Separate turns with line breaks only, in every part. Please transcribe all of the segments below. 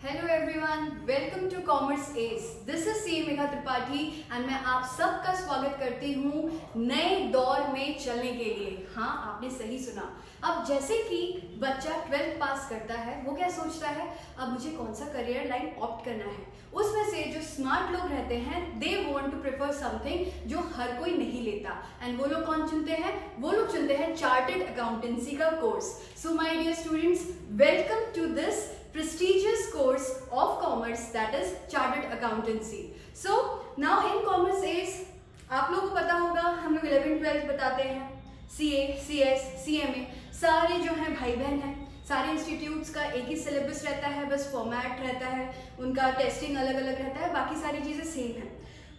Hello everyone, welcome to commerce S. This is सी मेघा त्रिपाठी एंड मैं आप सबका स्वागत करती हूँ नए दौर में चलने के लिए। हाँ, आपने सही सुना। अब जैसे कि बच्चा 12th पास करता है, वो क्या सोचता है, अब मुझे कौन सा करियर लाइन ऑप्ट करना है। उसमें से जो स्मार्ट लोग रहते हैं, they want to prefer something जो हर कोई नहीं लेता। एंड वो लोग कौन चुनते हैं? वो लोग चुनते हैं चार्टर्ड अकाउंटेंसी का course. So my dear students, welcome to this prestigious course of commerce, that is chartered accountancy. So now in commerce is, आप लोगों को पता होगा, हम लोग 11th 12th बताते हैं, CA, CS, CMA, सारे जो हैं भाई बहन हैं। सारे इंस्टीट्यूट्स का एक ही सिलेबस रहता है, बस फॉर्मेट रहता है, उनका टेस्टिंग अलग अलग रहता है, बाकी सारी चीज़ें सेम हैं।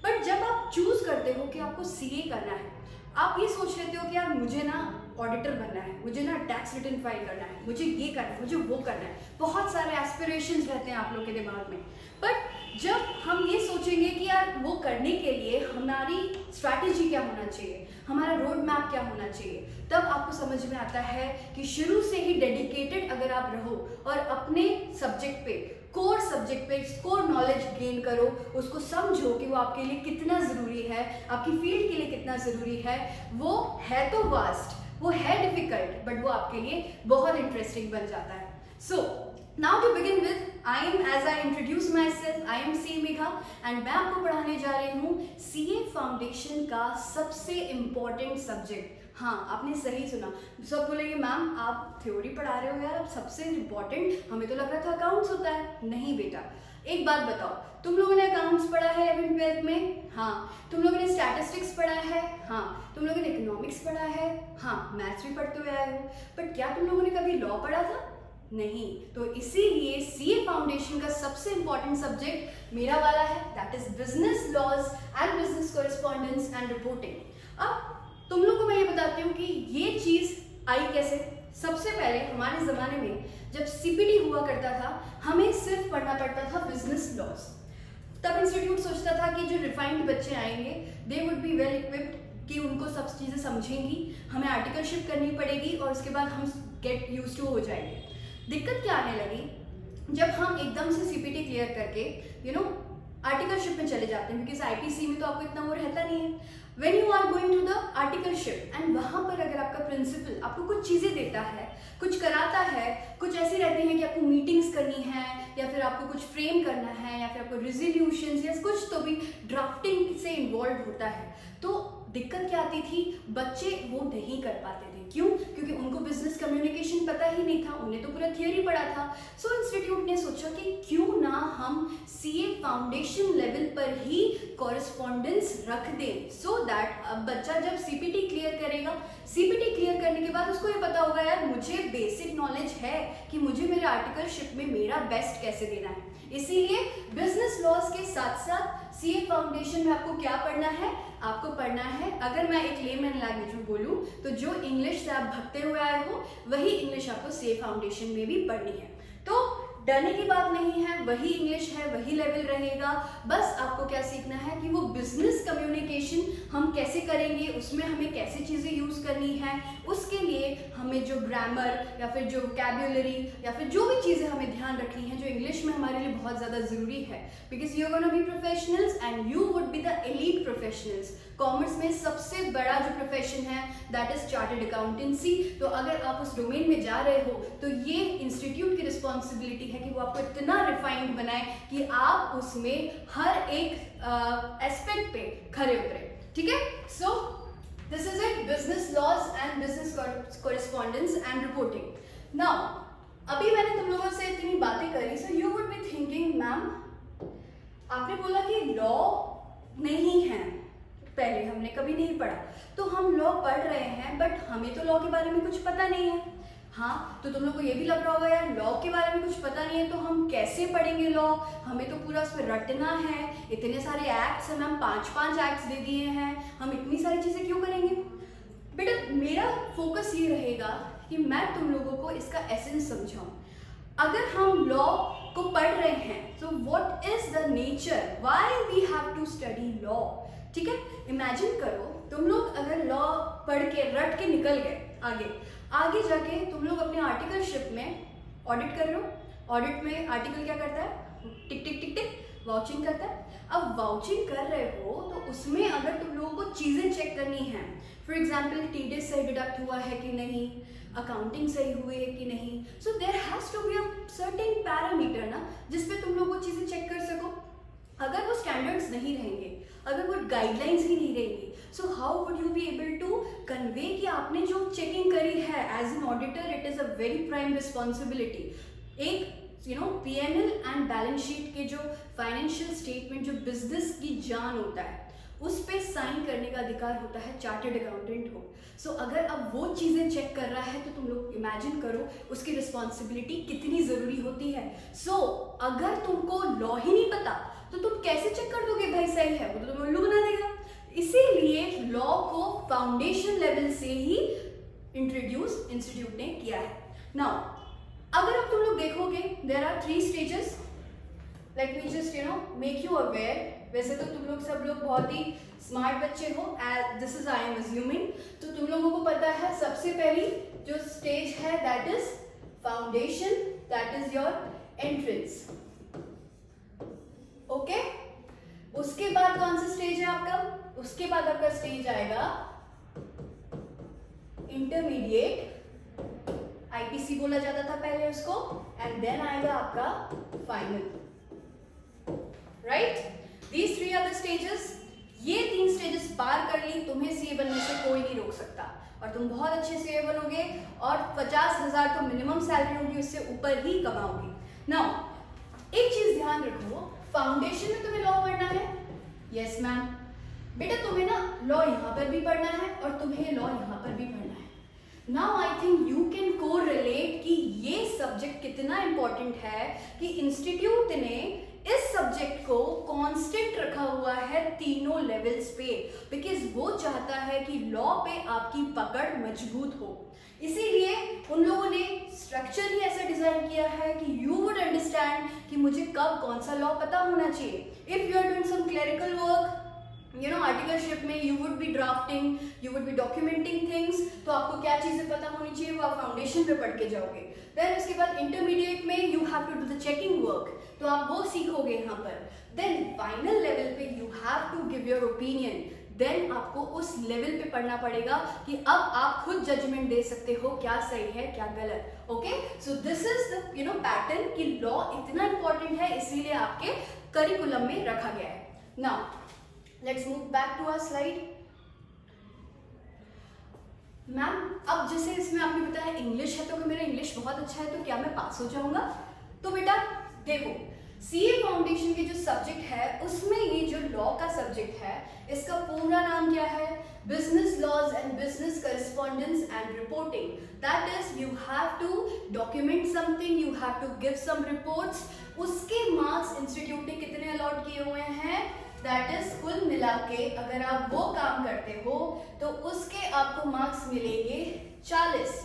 बट जब आप चूज करते हो कि आपको CA करना है, आप ये सोच लेते हो कि यार मुझे ना ऑडिटर बनना है, मुझे ना टैक्स रिटर्न फाइल करना है, मुझे ये करना है, मुझे वो करना है। बहुत सारे एस्पिरेशंस रहते हैं आप लोग के दिमाग में। बट जब हम ये सोचेंगे कि यार वो करने के लिए हमारी स्ट्रैटेजी क्या होना चाहिए, हमारा रोड मैप क्या होना चाहिए, तब आपको समझ में आता है कि शुरू से ही डेडिकेटेड अगर आप रहो और अपने सब्जेक्ट पे, कोर सब्जेक्ट पे कोर नॉलेज गेन करो, उसको समझो कि वो आपके लिए कितना ज़रूरी है, आपकी फील्ड के लिए कितना ज़रूरी है। वो है तो वास्ट, वो है डिफिकल्ट, बट वो आपके लिए बहुत इंटरेस्टिंग बन जाता है। So now to begin with, I am, as I introduce myself, I am सी मेघा एंड मैं आपको पढ़ाने जा रही हूँ CA फाउंडेशन का सबसे इम्पॉर्टेंट सब्जेक्ट। हाँ, आपने सही सुना। सब बोलेंगे मैम आप थ्योरी पढ़ा रहे हो यार, अब सबसे इम्पॉर्टेंट, हमें तो लग रहा था अकाउंट्स होता है। नहीं बेटा, एक बात बताओ, तुम लोगों ने अकाउंट्स पढ़ा है 11th 12th में? हाँ। तुम लोगों ने स्टैटिस्टिक्स पढ़ा है? हाँ। तुम लोगों ने इकोनॉमिक्स पढ़ा है? हाँ। मैथ्स भी पढ़ते हुए आए हो। बट क्या तुम लोगों ने कभी लॉ पढ़ा था? नहीं। तो इसीलिए CA फाउंडेशन का सबसे इंपॉर्टेंट सब्जेक्ट मेरा वाला है, that is business laws and business correspondence and reporting. अब तुम लोग को मैं ये बताती हूँ कि ये चीज आई कैसे। सबसे पहले हमारे जमाने में जब CPT हुआ करता था, हमें सिर्फ पढ़ना पड़ता था बिजनेस लॉज। तब इंस्टीट्यूट सोचता था कि जो रिफाइंड बच्चे आएंगे, they would be well equipped, कि उनको सब चीज़ें समझेंगी, हमें आर्टिकलशिप करनी पड़ेगी और उसके बाद हम गेट यूज टू हो जाएंगे। दिक्कत क्या आने लगी, जब हम एकदम से CPT क्लियर करके आर्टिकलशिप में चले जाते हैं, बिकॉज IPC में तो आपको इतना वो रहता नहीं है। When you are going to the articleship and वहाँ पर अगर आपका प्रिंसिपल आपको कुछ चीज़ें देता है, कुछ कराता है, कुछ ऐसी रहती हैं कि आपको मीटिंग्स करनी है, या फिर आपको कुछ फ्रेम करना है, या फिर आपको रिजोल्यूशंस या कुछ तो भी ड्राफ्टिंग से इन्वॉल्व होता है, तो दिक्कत क्या आती थी, बच्चे वो नहीं कर पाते थे। क्यों? क्योंकि उनको बिजनेस कम्युनिकेशन पता ही नहीं था, उन्हें तो पूरा थियोरी पढ़ा था। सो इंस्टीट्यूट ने सोचा कि क्यों ना हम CA फाउंडेशन लेवल पर ही कॉरेस्पॉन्डेंस रख दें, सो दैट अब बच्चा जब CPT क्लियर करेगा, CPT क्लियर करने के बाद उसको ये पता होगा यार मुझे बेसिक नॉलेज है कि मुझे मेरे आर्टिकलशिप में मेरा बेस्ट कैसे देना है। इसीलिए बिजनेस लॉज के साथ साथ CA फाउंडेशन में आपको क्या पढ़ना है? आपको पढ़ना है, अगर मैं एक लेमैन लैंग्वेज में बोलूँ तो जो इंग्लिश से आप भगते हुए आए हो, वही इंग्लिश आपको CA फाउंडेशन में भी पढ़नी है। तो डरने की बात नहीं है, वही इंग्लिश है, वही लेवल रहेगा। बस आपको क्या सीखना है कि वो बिजनेस कम्युनिकेशन हम कैसे करेंगे, उसमें हमें कैसे चीज़ें यूज़ करनी है, उसके लिए हमें जो ग्रामर या फिर जो वोकैब्युलरी या फिर जो भी चीज़ें हमें ध्यान रखनी है, जो इंग्लिश में हमारे लिए बहुत ज़्यादा ज़रूरी है, because you are gonna be professionals and you would be the elite professionals. Commerce में सबसे बड़ा जो प्रोफेशन है दैट इज चार्टर्ड अकाउंटेंसी। तो अगर आप उस डोमेन में जा रहे हो तो ये इंस्टीट्यूट की रिस्पॉन्सिबिलिटी है कि वो आपको इतना रिफाइंड बनाए कि आप उसमें हर एक एस्पेक्ट पे खरे उतरे। ठीक है? So this is it, business laws and business correspondence and reporting. Now अभी मैंने तुम लोगों से इतनी बातें करी, so you would be thinking ma'am आपने बोला कि लॉ नहीं है, पहले हमने कभी नहीं पढ़ा, तो हम लॉ पढ़ रहे हैं बट हमें तो लॉ के बारे में कुछ पता नहीं है। हाँ, तो तुम लोग को ये भी लग रहा होगा यार लॉ के बारे में कुछ पता नहीं है तो हम कैसे पढ़ेंगे लॉ, हमें तो पूरा उसमें रटना है, इतने सारे एक्ट्स हैं मैम, 5 एक्ट्स दे दिए हैं, हम इतनी सारी चीज़ें क्यों करेंगे? बेटा मेरा फोकस ये रहेगा कि मैं तुम लोगों को इसका एसेंस समझाऊं। अगर हम लॉ को पढ़ रहे हैं तो what is the nature, why we have to study law. ठीक है? इमेजिन करो तुम लोग अगर लॉ पढ़ के रट के निकल गए, आगे जाके तुम लोग अपने आर्टिकलशिप में ऑडिट कर रहे हो, ऑडिट में आर्टिकल क्या करता है? टिक टिक टिक टिक वाउचिंग करता है। अब वाउचिंग कर रहे हो तो उसमें अगर तुम लोगों को चीज़ें चेक करनी है, फॉर एग्जाम्पल टीडीएस सही डिडक्ट हुआ है कि नहीं, अकाउंटिंग सही हुई है कि नहीं, so there has to be a certain parameter ना जिसपे तुम लोग वो चीज़ें चेक कर सको। अगर वो स्टैंडर्ड्स नहीं रहेंगे, अगर वो गाइडलाइंस ही नहीं रहेंगी, so how would you be able to convey कि आपने जो चेकिंग करी है as an auditor, it is a very prime responsibility. एक पीएनएल एंड बैलेंस शीट के जो फाइनेंशियल स्टेटमेंट जो बिजनेस की जान होता है उस पे साइन करने का अधिकार होता है चार्टर्ड अकाउंटेंट को। सो अगर अब वो चीज़ें चेक कर रहा है तो तुम लोग इमेजिन करो उसकी रिस्पॉन्सिबिलिटी कितनी ज़रूरी होती है। सो अगर तुमको लॉ ही नहीं पता तो तुम कैसे चेक कर दोगे भाई सही है? वो तो तुम्हें उल्लू बना देगा। इसीलिए लॉ को फाउंडेशन लेवल से ही इंट्रोड्यूस इंस्टीट्यूट ने किया है। नाउ अगर अब तुम लोग देखोगे there are 3 stages, let me just make you aware. वैसे तो तुम लोग सब लोग बहुत ही स्मार्ट बच्चे हो, this is I am assuming, तो तुम लोगों को पता है सबसे पहली जो स्टेज है that is foundation, that is your entrance. Okay, उसके बाद कौन सा स्टेज है आपका? उसके बाद आपका स्टेज आएगा इंटरमीडिएट, आईपीसी बोला जाता था पहले उसको, एंड देन आएगा आपका final. Right, these 3 are the stages. ये 3 स्टेजेस पार कर ली, तुम्हें सीए बनने से कोई नहीं रोक सकता और तुम बहुत अच्छे सीए बनोगे और 50,000 तो मिनिमम सैलरी होगी, उससे ऊपर ही कमाओगे। नाउ एक चीज ध्यान रखो, फाउंडेशन में तुम्हें लॉ पढ़ना है। यस मैम, बेटा तुम्हें ना लॉ यहाँ पर भी पढ़ना है और तुम्हें लॉ यहाँ पर भी पढ़ना है। Now I think you can को रिलेट कि ये सब्जेक्ट कितना इंपॉर्टेंट है कि इंस्टीट्यूट ने इस सब्जेक्ट को कांस्टेंट रखा हुआ है तीनों लेवल्स पे, बिकॉज वो चाहता है कि लॉ पे आपकी पकड़ मजबूत हो। इसीलिए उन लोगों ने स्ट्रक्चर ही ऐसा डिजाइन किया है कि यू वुड अंडरस्टैंड कि मुझे कब कौन सा लॉ पता होना चाहिए। If you are doing some clerical work, articleship में you would be drafting, you would be documenting things, तो आपको क्या चीजें पता होनी चाहिए वो आप फाउंडेशन पे पढ़ के जाओगे। देन उसके बाद इंटरमीडिएट में you have to do the checking work, तो आप वो सीखोगे यहाँ पर। देन फाइनल लेवल पे you have to give your opinion, then आपको उस लेवल पे पढ़ना पड़ेगा कि अब आप खुद जजमेंट दे सकते हो क्या सही है क्या गलत। Okay, so this is the pattern कि लॉ इतना इंपॉर्टेंट है, इसीलिए आपके करिकुलम में रखा गया है। Now let's move back to our slide. Ma'am अब जैसे इसमें आपने बताया इंग्लिश है, तो अगर मेरा इंग्लिश बहुत अच्छा है तो क्या मैं पास हो जाऊंगा? तो बेटा देखो, सीए फाउंडेशन के जो सब्जेक्ट है उसमें ये जो लॉ का सब्जेक्ट है इसका पूरा नाम क्या है? Business laws and business correspondence and reporting. That is you have to document something, you have to give some reports. उसके मार्क्स इंस्टीट्यूट ने कितने अलॉट किए हुए हैं? दैट इज कुल मिला के अगर आप वो काम करते हो तो उसके आपको मार्क्स मिलेंगे 40।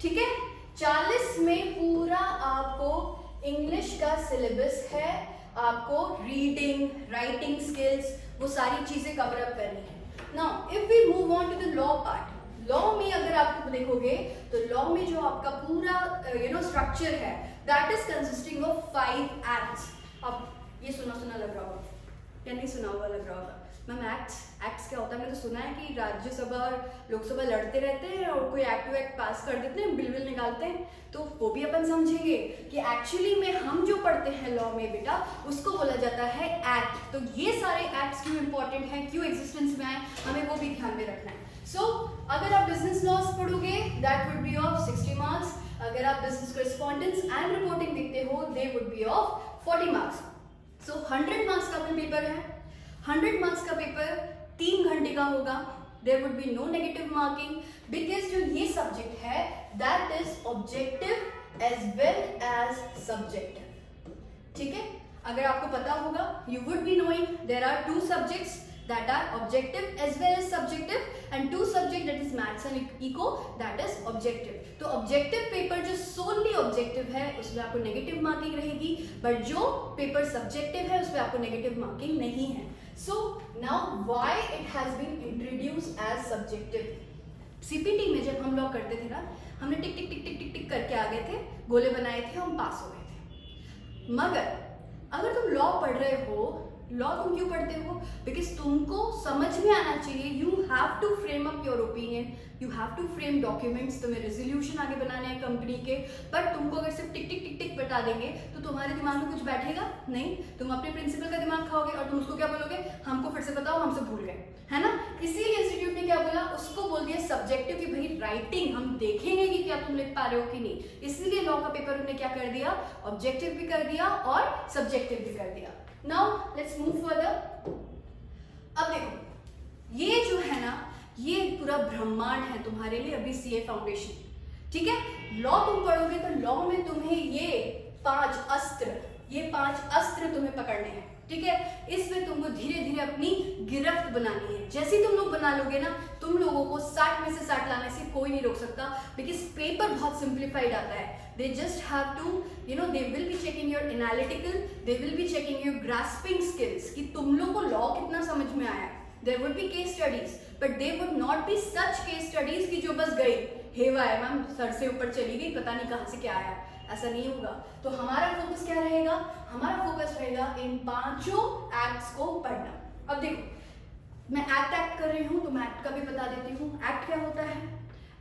ठीक है, 40 में पूरा आपको इंग्लिश का सिलेबस है, आपको रीडिंग राइटिंग स्किल्स वो सारी चीजें कवर अप करनी है। Now if we move on to the law part, law में अगर आप देखोगे तो लॉ में जो आपका पूरा स्ट्रक्चर है that is consisting of 5 acts. अब ये सुना सुना लग रहा होगा या नहीं सुना हुआ लग रहा होगा। मैम एक्ट्स क्या होता है? मैंने तो सुना है कि राज्यसभा और लोकसभा लड़ते रहते हैं और कोई एक्ट पास कर देते हैं, बिल निकालते हैं, तो वो भी अपन समझेंगे कि एक्चुअली में हम जो पढ़ते हैं लॉ में बेटा उसको बोला जाता है एक्ट। तो ये सारे एक्ट्स क्यों इंपॉर्टेंट हैं, क्यों एग्जिस्टेंस में आए, हमें वो भी ध्यान में रखना है। सो अगर आप बिजनेस लॉज पढ़ोगे that would be of 60 marks. अगर आप बिजनेस करस्पॉन्डेंस एंड रिपोर्टिंग देखते हो they would be of 40 marks. So 100 marks का अपना पेपर है। 100 मार्क्स का पेपर 3 घंटे का होगा। There would be no negative marking because जो ये सब्जेक्ट है that is objective as well as subjective. ठीक है, अगर आपको पता होगा you would be knowing there are 2 subjects that are objective as well as subjective and 2 subject that is maths and eco that is objective। तो objective paper जो solely objective है उसमें आपको negative marking रहेगी, but जो paper subjective है उसमें आपको negative marking नहीं है। So now why it has been introduced as subjective? CPT में जब हम लोग करते थे ना, हमने टिक टिक टिक टिक टिक टिक करके आ गए थे, गोले बनाए थे, हम पास हो गए थे। मगर अगर तुम लॉ पढ़ रहे हो, लॉ तुम क्यों पढ़ते हो? बिकॉज तुमको समझ में आना चाहिए, you have to frame up your opinion, you have to frame documents, तुम्हें रेजोल्यूशन आगे बनाने हैं कंपनी के। बट तुमको अगर सिर्फ टिक टिक टिक टिक बता देंगे तो तुम्हारे दिमाग में कुछ बैठेगा नहीं, तुम अपने प्रिंसिपल का दिमाग खाओगे और तुम उसको क्या बोलोगे, हमको फिर से बताओ, हमसे भूल गए, है ना। इसीलिए इंस्टीट्यूट ने क्या बोला, उसको बोल दिया सब्जेक्टिव, कि भाई राइटिंग हम देखेंगे कि क्या तुम लिख पा रहे हो कि नहीं। इसीलिए लॉ का पेपर उन्होंने क्या कर दिया, ऑब्जेक्टिव भी कर दिया और सब्जेक्टिव भी कर दिया। Now let's move further. अब देखो ये जो है ना, ये पूरा ब्रह्मांड है तुम्हारे लिए अभी सीए फाउंडेशन, ठीक है। लॉ तुम पढ़ोगे तो लॉ में तुम्हें ये 5 अस्त्र तुम्हें पकड़ने हैं, ठीक है। इसमें तुमको धीरे धीरे अपनी गिरफ्त बनानी है। जैसे ही तुम लोग बना लोगे ना, तुम लोगों को 60 में से 60 लाने से कोई नहीं रोक सकता, बिकॉज पेपर बहुत सिंप्लीफाइड आता है। They just have to, they will be checking your analytical, they will be checking your grasping skills, कि तुम लोग को लॉ कितना समझ में आया। There would be case studies, but they would not be such case studies कि जो बस गई हेवा है मैम, सर से ऊपर चली गई, पता नहीं कहाँ से क्या आया, ऐसा नहीं होगा। तो हमारा फोकस क्या रहेगा, हमारा फोकस रहेगा इन 5 एक्ट्स को पढ़ना। अब देखो मैं एक्ट कर रही हूँ तो मैं एक्ट का भी बता देती हूँ। एक्ट क्या होता है?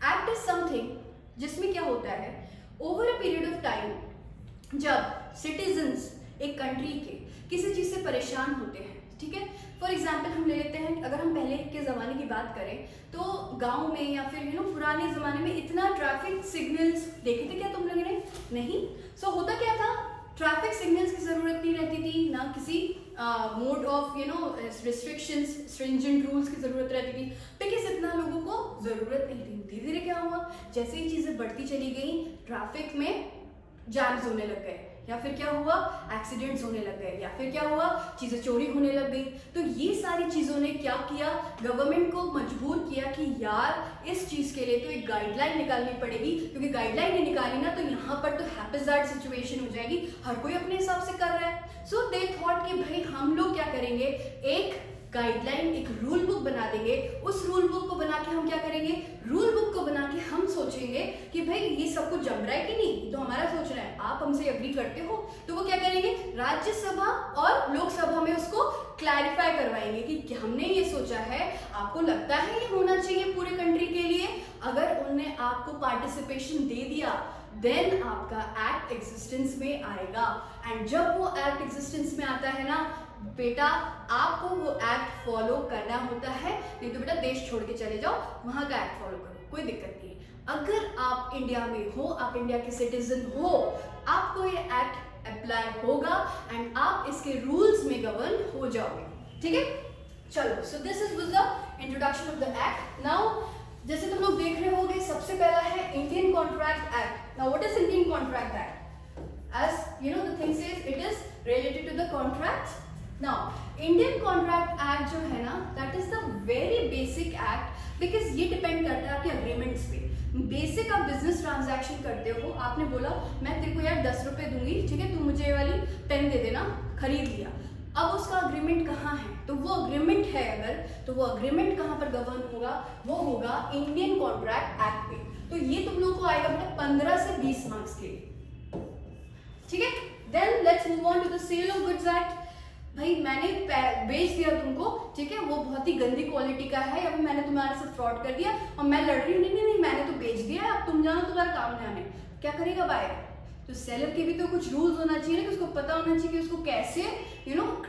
एक्ट इज समथिंग जिसमें क्या होता है, over a period of time जब सिटीजन्स एक कंट्री के किसी चीज से परेशान होते हैं, ठीक है। फॉर एग्जाम्पल हम ले लेते हैं, अगर हम पहले के ज़माने की बात करें तो गांव में या फिर पुराने ज़माने में इतना ट्रैफिक सिग्नल्स देखे थे क्या तुम लोगों ने? नहीं। सो होता क्या था, ट्रैफिक सिग्नल्स की ज़रूरत नहीं रहती थी, ना किसी mode of restrictions, stringent rules की ज़रूरत रहती थी, बिकॉज इतना लोगों को ज़रूरत नहीं थी। धीरे धीरे क्या हुआ, जैसे ही चीज़ें बढ़ती चली गई, ट्रैफिक में जाम्स होने लग गए, या फिर क्या हुआ, एक्सीडेंट्स होने लग गए, या फिर क्या हुआ, चीज़ें चोरी होने लग गई। तो ये सारी चीज़ों ने क्या किया, गवर्नमेंट को मजबूर किया कि यार इस चीज़ के लिए तो एक गाइडलाइन निकालनी पड़ेगी, क्योंकि गाइडलाइन नहीं निकाली ना तो यहाँ पर तो हैप्पीजार्ड सिचुएशन हो जाएगी, हर कोई अपने हिसाब से कर रहा है। सो दे थॉट कि भाई हम लोग क्या करेंगे, एक गाइडलाइन, एक रूल बुक बना देंगे। उस रूल बुक को बना के हम क्या करेंगे, रूल बुक को बना के हम सोचेंगे कि भाई ये सब कुछ जम रहा है कि नहीं, तो हमारा सोच रहा है, आप हमसे एग्री करते हो, तो वो क्या करेंगे, राज्यसभा और लोकसभा में उसको क्लैरिफाई करवाएंगे कि हमने ये सोचा है, आपको लगता है ये होना चाहिए पूरे कंट्री के लिए। अगर उन्होंने आपको पार्टिसिपेशन दे दिया, देन आपका एक्ट एग्जिस्टेंस में आएगा। एंड जब वो एक्ट एग्जिस्टेंस में आता है ना बेटा, आपको वो एक्ट फॉलो करना होता है, नहीं तो बेटा देश छोड़ के चले जाओ, वहां का एक्ट फॉलो करो, कोई दिक्कत नहीं है। अगर आप इंडिया में हो, आप इंडिया के सिटीजन हो, आपको ये एक्ट अप्लाई होगा एंड आप इसके रूल्स में गवर्न हो जाओगे, ठीक है। चलो, सो this is was the introduction of the act. Now जैसे तुम लोग देख रहे होगे, सबसे पहला है Indian contract act. Now what is Indian contract act? as you know the thing says, it is related to the contracts. Now Indian Contract Act जो है ना, that is the very basic act, because ये depend करता है आपके agreements पे। Basic आप business transaction करते हो, आपने बोला मैं तेरे को यार 10 रुपए दूंगी, ठीक है, तू मुझे ये वाली पेन दे देना, खरीद लिया। अब उसका अग्रीमेंट कहाँ है, तो वो अग्रीमेंट है अगर, तो वो अग्रीमेंट कहाँ पर गवर्न होगा, वो होगा इंडियन कॉन्ट्रैक्ट एक्ट पे। तो ये तुम लोग को आएगा बेटा 15 से 20 मार्क्स के, ठीक है। Then let's move on to the sale of goods act. भाई मैंने बेच दिया तुमको, ठीक है, वो बहुत ही गंदी क्वालिटी का है, या फिर मैंने तुम्हारे साथ फ्रॉड कर दिया और मैं लड़ रही हूँ, नहीं मैंने तो बेच दिया है, अब तुम जानो, तुम्हारा काम नहीं आने, क्या करेगा बाय? तो सेलर के भी तो कुछ रूल्स होना चाहिए ना, कि उसको पता होना चाहिए कि उसको कैसे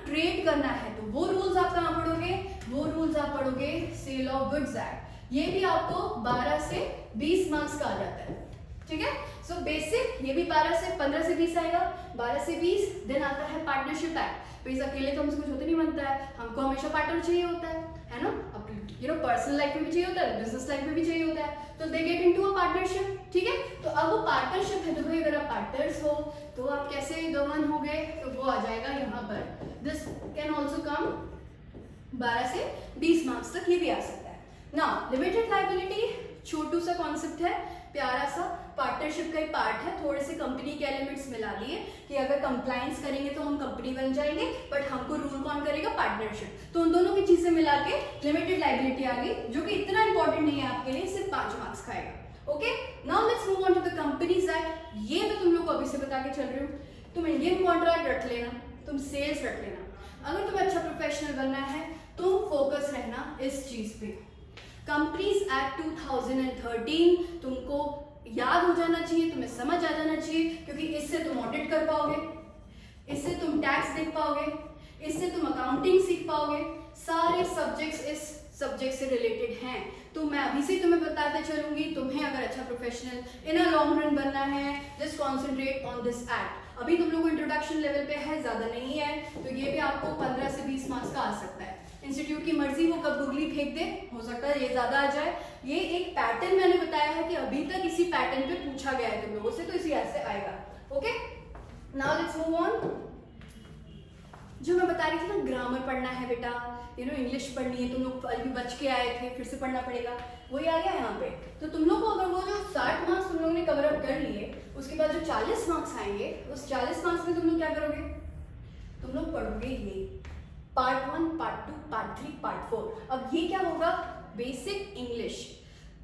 ट्रेड करना है। तो वो रूल्स आप कहाँ पढ़ोगे, वो रूल्स आप पढ़ोगे सेल ऑफ गुड्स एक्ट। ये भी आपको 12 से 20 मार्क्स का आ जाता है, ठीक है। सो बेसिक ये भी 12 से 15 से 20 आएगा, 12 से 20। देन आता है पार्टनरशिप एक्ट। तो इस अकेले तो हमसे कुछ होते नहीं बनता है, हमको हमेशा पार्टनर चाहिए होता है ना, पर्सनल लाइफ में भी चाहिए होता है, बिजनेस लाइफ में भी चाहिए होता है, तो they get into a partnership, ठीक है। तो अब वो पार्टनरशिप है, तो भाई अगर आप पार्टनर्स हो तो आप कैसे गवर्न हो गए, तो वो आ जाएगा यहाँ पर। दिस कैन ऑल्सो कम 12 से 20 मार्क्स तक, ये भी आ सकता है। नाउ लिमिटेड लायबिलिटी छोटू सा कॉन्सेप्ट है, प्यारा सा, पार्टनरशिप का ही पार्ट है, थोड़े से कंपनी के एलिमेंट्स मिला लिए कि अगर कंप्लायंस करेंगे तो हम कंपनी बन जाएंगे, बट हमको रूल कौन करेगा, पार्टनरशिप। तो उन दोनों की चीजें मिला के लिमिटेड लायबिलिटी आ गई, जो कि इतना इंपॉर्टेंट नहीं है आपके लिए, सिर्फ 5 मार्क्स खाएगा। Okay, now let's move on to the companies act. ये मैं तुम लोग को अभी से बता के चल रही हूँ। तुम इंडियन कॉन्ट्रैक्ट रख लेना, तुम सेल्स रख लेना। अगर तुम्हें अच्छा प्रोफेशनल बनना है तुम फोकस रहना इस चीज पे। कंपनीज एक्ट 2013 तुमको याद हो जाना चाहिए, तुम्हें समझ आ जाना चाहिए, क्योंकि इससे तुम ऑडिट कर पाओगे, इससे तुम टैक्स देख पाओगे, इससे तुम अकाउंटिंग सीख पाओगे। सारे सब्जेक्ट्स इस सब्जेक्ट से रिलेटेड हैं। तो मैं अभी से तुम्हें बताते चलूंगी, तुम्हें अगर अच्छा professional in a long run बनना है just concentrate on this act. अभी तुम लोग को इंट्रोडक्शन लेवल पे है, ज्यादा नहीं है, तो ये भी आपको 15 से 20 मार्क्स का आ सकता है। इंस्टीट्यूट की मर्जी वो कब गुगली फेंक दे, हो सकता है ये ज्यादा आ जाए। ये एक पैटर्न मैंने बताया है कि अभी तक इसी पैटर्न पे पूछा गया है तुम लोगों से, तो इसी ऐसे आएगा। Okay, now let's move on. जो मैं बता रही थी ना, ग्रामर पढ़ना है बेटा, इंग्लिश पढ़नी है, तुम लोग अभी बच के आए थे, फिर से पढ़ना पड़ेगा, वही आ गया यहाँ पे। तो तुम लोग को अगर वो जो 60 मार्क्स तुम लोगों ने कवर अप कर लिए, उसके बाद जो 40 मार्क्स आएंगे, उस 40 मार्क्स में तुम लोग क्या करोगे, तुम लोग पढ़ोगे ये पार्ट 1, पार्ट 2, पार्ट 3, पार्ट 4। अब ये क्या होगा, बेसिक इंग्लिश।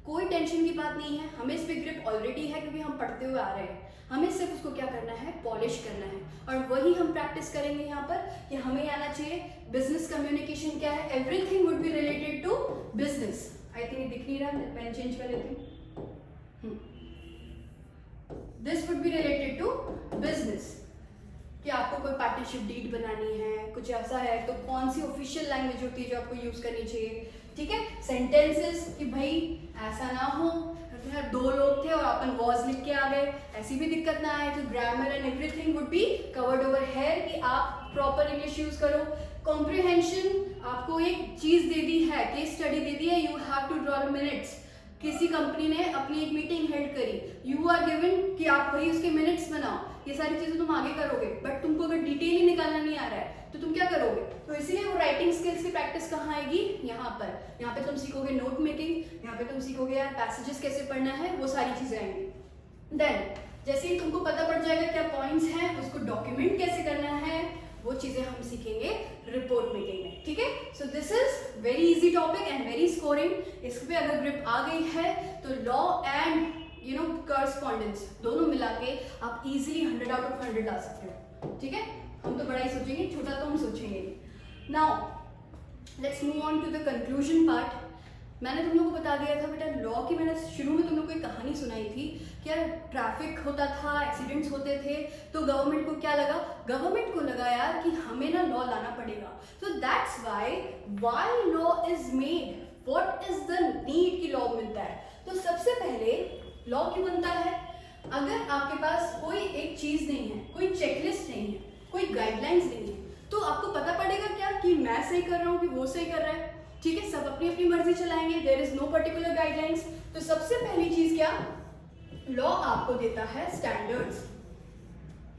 कोई टेंशन की बात नहीं है, हमें इस पे ग्रिप ऑलरेडी है क्योंकि हम पढ़ते हुए आ रहे हैं। हमें सिर्फ उसको क्या करना है, पॉलिश करना है, और वही हम प्रैक्टिस करेंगे यहाँ पर कि हमें आना चाहिए बिजनेस कम्युनिकेशन क्या है। Everything would be related to business. I think ये दिख नहीं रहा, मैं पेन चेंज कर लेती हूँ। This would be related to business, कि आपको कोई पार्टनरशिप डीड बनानी है, कुछ ऐसा है तो कौन सी ऑफिशियल लैंग्वेज होती है जो आपको यूज करनी चाहिए, ठीक है। सेंटेंसेस, कि भाई ऐसा ना हो 2 लोग थे और अपन वॉज लिख के आ गए, ऐसी भी दिक्कत ना आए। तो grammar and everything would be covered over here, कि आप प्रॉपर इंग्लिश यूज करो। कॉम्प्रिहेंशन, आपको एक चीज दे दी है, केस स्टडी दे दी है, you have to draw minutes. किसी कंपनी ने अपनी एक मीटिंग हेल्ड करी, यू आर गिवन कि आप वही उसके मिनट्स बनाओ। ये सारी चीजें तुम आगे करोगे, बट तुमको अगर डिटेल ही निकालना नहीं आ रहा है तो तुम क्या करोगे। तो इसीलिए वो राइटिंग स्किल्स की प्रैक्टिस कहाँ आएगी, यहाँ पर। यहाँ पे तुम सीखोगे नोट मेकिंग, यहाँ पे तुम सीखोगे यार पैसेजेस कैसे पढ़ना है, वो सारी चीजें आएंगी। देन जैसे ही तुमको पता पड़ जाएगा क्या पॉइंट्स हैं, उसको डॉक्यूमेंट कैसे करना है, वो चीजें हम सीखेंगे रिपोर्ट मेकिंग में, ठीक है। So this is very easy topic and very scoring. इस पे अगर ग्रिप आ गई है तो लॉ एंड करस्पॉन्डेंस दोनों मिला के आप इजीली 100 आउट ऑफ 100 ला सकते हो, ठीक है। हम तो बड़ा ही सोचेंगे, छोटा तो हम सोचेंगे। Now let's move on to the conclusion part. मैंने तुम लोगों को बता दिया था बेटा, लॉ की मैंने शुरू में तुम लोग को एक कहानी सुनाई थी कि यार ट्रैफिक होता था, एक्सीडेंट्स होते थे, तो गवर्नमेंट को क्या लगा, गवर्नमेंट को लगा यार कि हमें ना लॉ लाना पड़ेगा। So that's why law is made, what is the need की लॉ मिलता है। तो सबसे पहले लॉ क्यों बनता है, अगर आपके पास कोई एक चीज नहीं है, कोई चेकलिस्ट नहीं है, कोई गाइडलाइंस नहीं है, तो आपको पता पड़ेगा क्या कि मैं सही कर रहा हूँ कि वो सही कर रहा है, ठीक है। सब अपनी अपनी मर्जी चलाएंगे, there is no particular guidelines. तो सबसे पहली चीज क्या, लॉ आपको देता है स्टैंडर्ड्स।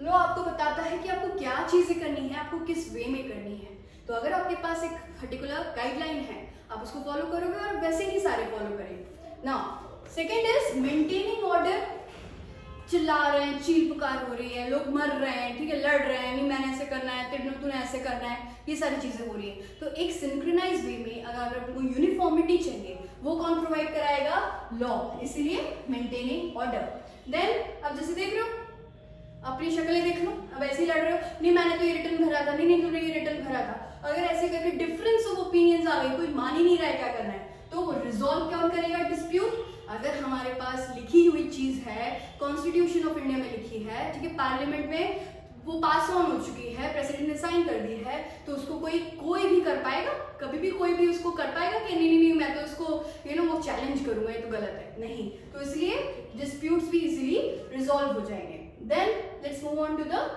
लॉ आपको बताता है कि आपको क्या चीजें करनी है, आपको किस वे में करनी है। तो अगर आपके पास एक पर्टिकुलर गाइडलाइन है, आप उसको फॉलो करोगे और वैसे ही सारे फॉलो करेंगे। Now second is maintaining order. चिल्ला रहे हैं, चील पुकार हो रही है, लोग मर रहे हैं, ठीक है, लड़ रहे हैं, नहीं मैंने ऐसे करना है, तूने ऐसे करना है, ये सारी चीजें हो रही है। तो एक सिंक्रोनाइज वे में अगर आपको यूनिफॉर्मिटी चाहिए, वो कौन प्रोवाइड कराएगा, लॉ। इसीलिए मेंटेनिंग ऑर्डर। देन अब जैसे देख रहे हो, अपनी शक्लें देख लो, अब ऐसे ही लड़ रहे हो, नहीं मैंने तो ये रिटर्न भरा था, नहीं तूने ये रिटर्न भरा था। अगर ऐसे करके डिफरेंस ऑफ ओपिनियंस आ गई, कोई मान ही नहीं रहा है क्या करना है, तो वो रिजॉल्व कौन करेगा, डिस्प्यूट। अगर हमारे पास लिखी हुई चीज है, कॉन्स्टिट्यूशन ऑफ इंडिया में लिखी है, ठीक है, पार्लियामेंट में वो पास ऑन हो चुकी है, प्रेसिडेंट ने साइन कर दी है, तो उसको कोई भी कर पाएगा, कभी भी कोई भी उसको कर पाएगा कि नहीं मैं तो उसको वो चैलेंज करूंगा, ये तो गलत है, नहीं। तो इसलिए डिस्प्यूट्स भी इजीली रिजॉल्व हो जाएंगे। Then let's move on to the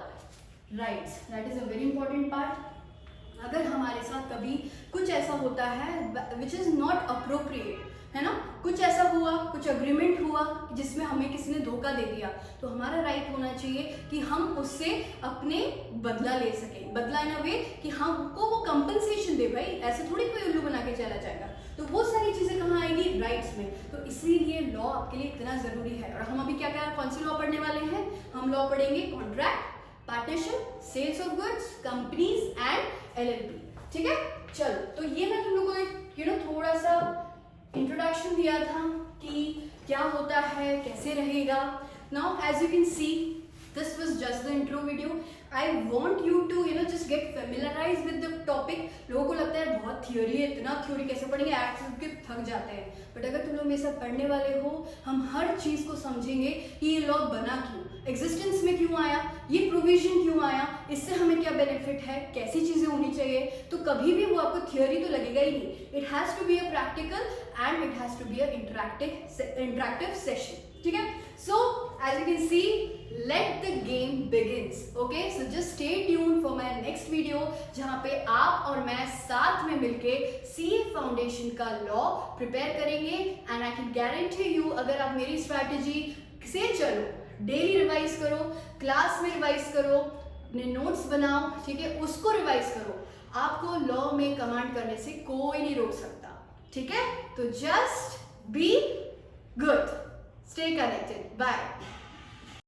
rights, that is a very important part. अगर हमारे साथ कभी कुछ ऐसा होता है विच इज नॉट अप्रोप्रिएट, है ना, कुछ ऐसा हुआ, कुछ अग्रीमेंट हुआ जिसमें हमें किसी ने धोखा दे दिया, तो हमारा राइट होना चाहिए कि हम उससे अपने बदला ले सकें। बदला इन अ वे कि हमको वो कंपनसेशन दे, भाई ऐसे थोड़ी कोई उल्लू बना के चला जाएगा। तो वो सारी चीजें कहाँ आएंगी, राइट्स में। तो इसीलिए लॉ आपके लिए इतना जरूरी है। और हम अभी क्या क्या कौन सी लॉ पढ़ने वाले हैं, हम लॉ पढ़ेंगे contract, partnership, sales of goods, companies and LLP, ठीक है। चलो, तो ये मैं तुम लोगों को थोड़ा सा इंट्रोडक्शन दिया था कि क्या होता है, कैसे रहेगा। Now as you can see, This was just the intro video. I want you to just get familiarized with the topic. लोगों को लगता है बहुत थियोरी है, इतना थ्योरी कैसे पढ़ेंगे, एक्ट के थक जाते हैं. बट अगर तुम लोग मेरे साथ पढ़ने वाले हो, हम हर चीज़ को समझेंगे कि ये लॉ बना क्यों, एग्जिस्टेंस में क्यों आया, ये प्रोविजन क्यों आया, इससे हमें क्या बेनिफिट है, कैसी चीज़ें होनी चाहिए. तो कभी भी वो आपको थियोरी तो लगेगा ही नहीं. It has to be a practical and it has to be a interactive session. ठीक है. So as you can see, let the game begins. Okay, so just stay tuned for my next video जहाँ पे आप और मैं साथ में मिलके CA फाउंडेशन का लॉ प्रिपेयर करेंगे. And I can guarantee you, अगर आप मेरी स्ट्रैटेजी से चलो, डेली रिवाइज करो, क्लास में रिवाइज करो, अपने नोट्स बनाओ, ठीक है, उसको रिवाइज करो, आपको लॉ में कमांड करने से कोई नहीं रोक सकता. ठीक है. तो just be good, stay connected. Bye.